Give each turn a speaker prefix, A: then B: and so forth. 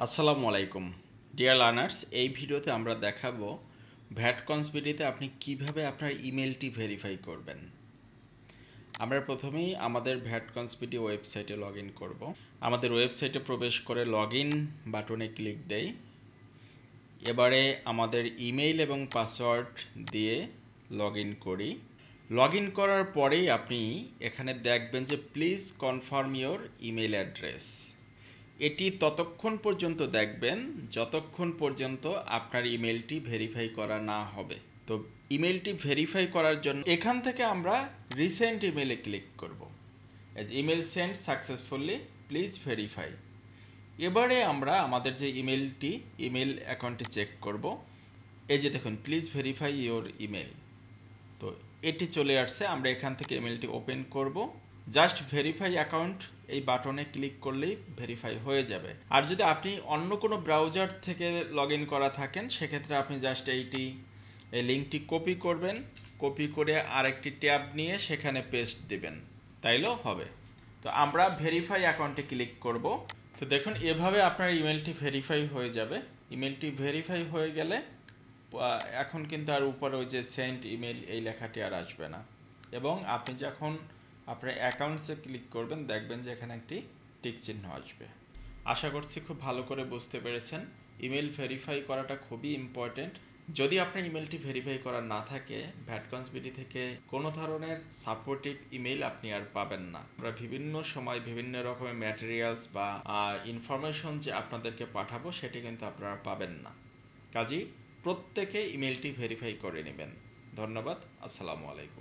A: আসসালামু আলাইকুম dear learners. এই ভিডিওতে আমরা দেখাবো ভ্যাট কনসপিটিতে আপনি কিভাবে আপনার ইমেলটি ভেরিফাই করবেন। আমরা প্রথমেই আমাদের ভ্যাট কনসপিটি ওয়েবসাইটে লগ ইন করবো। আমাদের ওয়েবসাইটে প্রবেশ করে লগ ইন বাটনে ক্লিক দেই। এবারে আমাদের ইমেইল এবং পাসওয়ার্ড দিয়ে লগ ইন করি। লগ ইন করার পরেই আপনি এখানে দেখবেন যে please confirm your email address. এটি ততক্ষণ পর্যন্ত দেখবেন যতক্ষণ পর্যন্ত আপনার ইমেলটি ভেরিফাই করা না হবে। তো ইমেলটি ভেরিফাই করার জন্য এখান থেকে আমরা রিসেন্ট ইমেলে ক্লিক করব। As email send successfully, please verify. এবারে আমরা আমাদের যে ইমেল অ্যাকাউন্টটি চেক করব। এই যে দেখুন, প্লিজ ভেরিফাই ইওর ইমেল। তো এটি চলে আসছে। আমরা এখান থেকে ইমেলটি ওপেন করব। জাস্ট ভেরিফাই অ্যাকাউন্ট এই বাটনে ক্লিক করলেই ভেরিফাই হয়ে যাবে। আর যদি আপনি অন্য কোনো ব্রাউজার থেকে লগ ইন করা থাকেন, সেক্ষেত্রে আপনি জাস্ট এই লিঙ্কটি কপি করবেন, কপি করে আরেকটি ট্যাব নিয়ে সেখানে পেস্ট দিবেন, তাইলেও হবে। তো আমরা ভেরিফাই অ্যাকাউন্টে ক্লিক করব। তো দেখুন, এভাবে আপনার ইমেলটি ভেরিফাই হয়ে যাবে। ইমেলটি ভেরিফাই হয়ে গেলে এখন কিন্তু আর উপরে ওই যে সেন্ড ইমেল এই লেখাটি আর আসবে না, এবং আপনি যখন আপনার অ্যাকাউন্টসে ক্লিক করবেন দেখবেন যে এখানে একটি টিক চিহ্ন আসবে। আশা করছি খুব ভালো করে বুঝতে পেরেছেন। ইমেল ভেরিফাই করাটা খুবই ইম্পর্টেন্ট। যদি আপনার ইমেলটি ভেরিফাই করা না থাকে, ভ্যাট কনসপিটি থেকে কোনো ধরনের সাপোর্টিভ ইমেল আপনি আর পাবেন না। আমরা বিভিন্ন সময় বিভিন্ন রকমের ম্যাটেরিয়ালস বা ইনফরমেশন যে আপনাদেরকে পাঠাবো, সেটি কিন্তু আপনারা পাবেন না। কাজেই প্রত্যেকে ইমেলটি ভেরিফাই করে নেবেন। ধন্যবাদ। আসসালামু আলাইকুম।